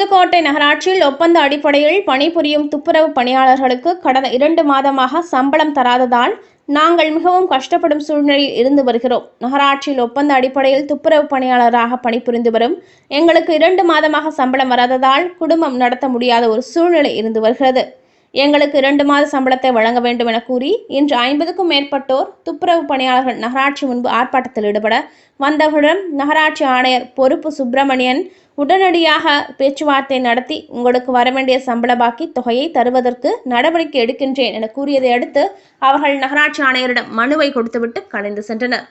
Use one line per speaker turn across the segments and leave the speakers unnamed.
புதுக்கோட்டை நகராட்சியில் ஒப்பந்த அடிப்படையில் பணிபுரியும் துப்புரவு பணியாளர்களுக்கு கடந்த 2 மாதமாக சம்பளம் தராததால் நாங்கள் மிகவும் கஷ்டப்படும் சூழ்நிலையில் இருந்து வருகிறோம். நகராட்சியில் ஒப்பந்த அடிப்படையில் துப்புரவு பணியாளராக பணிபுரிந்து வரும் எங்களுக்கு 2 மாதமாக சம்பளம் வராததால் குடும்பம் நடத்த முடியாத ஒரு சூழ்நிலை இருந்து வருகிறது. எங்களுக்கு 2 மாத சம்பளத்தை வழங்க வேண்டும் என கூறி இன்று 50க்கும் மேற்பட்டோர் துப்புரவு பணியாளர்கள் நகராட்சி முன்பு ஆர்ப்பாட்டத்தில் ஈடுபட வந்தவர்களிடம் நகராட்சி ஆணையர் பொறுப்பு சுப்பிரமணியன் உடனடியாக பேச்சுவார்த்தை நடத்தி உங்களுக்கு வரவேண்டிய சம்பள பாக்கி தொகையை தருவதற்கு நடவடிக்கை எடுக்கின்றேன் என கூறியதை அடுத்து அவர்கள் நகராட்சி ஆணையரிடம் மனுவை கொடுத்துவிட்டு கலைந்து சென்றனர்.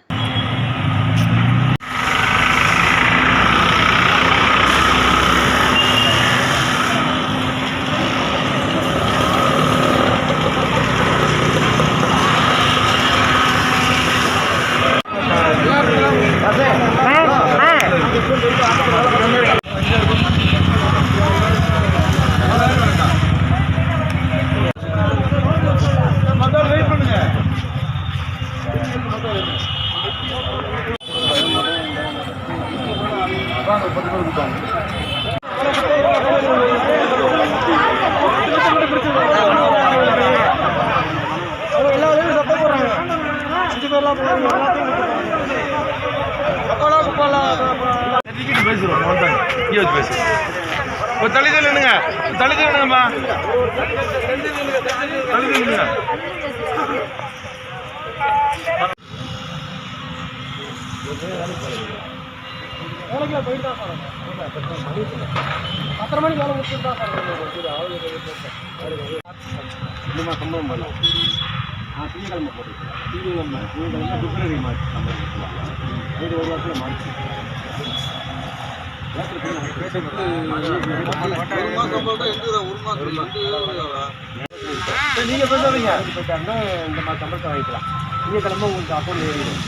நீங்க பேசாதீங்க போயிட்டாருன்னா இந்த மாதிரி சம்பளத்தை வாங்கிக்கலாம். திங்கக்கிழமை உங்களுக்கு அக்கௌண்ட் ஏறிடும்.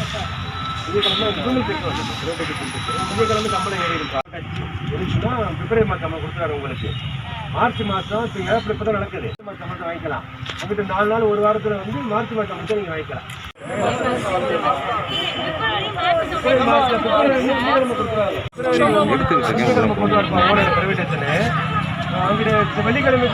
திங்கக்கிழமை கூகுள் பே திங்கக்கிழமை சம்பளம் ஏறிடும். இருந்துச்சுன்னா பிப்ரவரி மாதம் சம்பளம் கொடுத்துறாரு உங்களுக்கு. மார்ச் மாதம் ஏப்ரல் இப்போ தான் நடக்குது. சம்பளத்தை வாங்கிக்கலாம். அங்கிட்ட 4 நாள் ஒரு வாரத்தில் வந்து மார்ச் மாதம் சம்பளத்தை நீங்கள் வாங்கிக்கலாம். பிரைவேட் அங்கிட்ட வெள்ளிக்கிழமை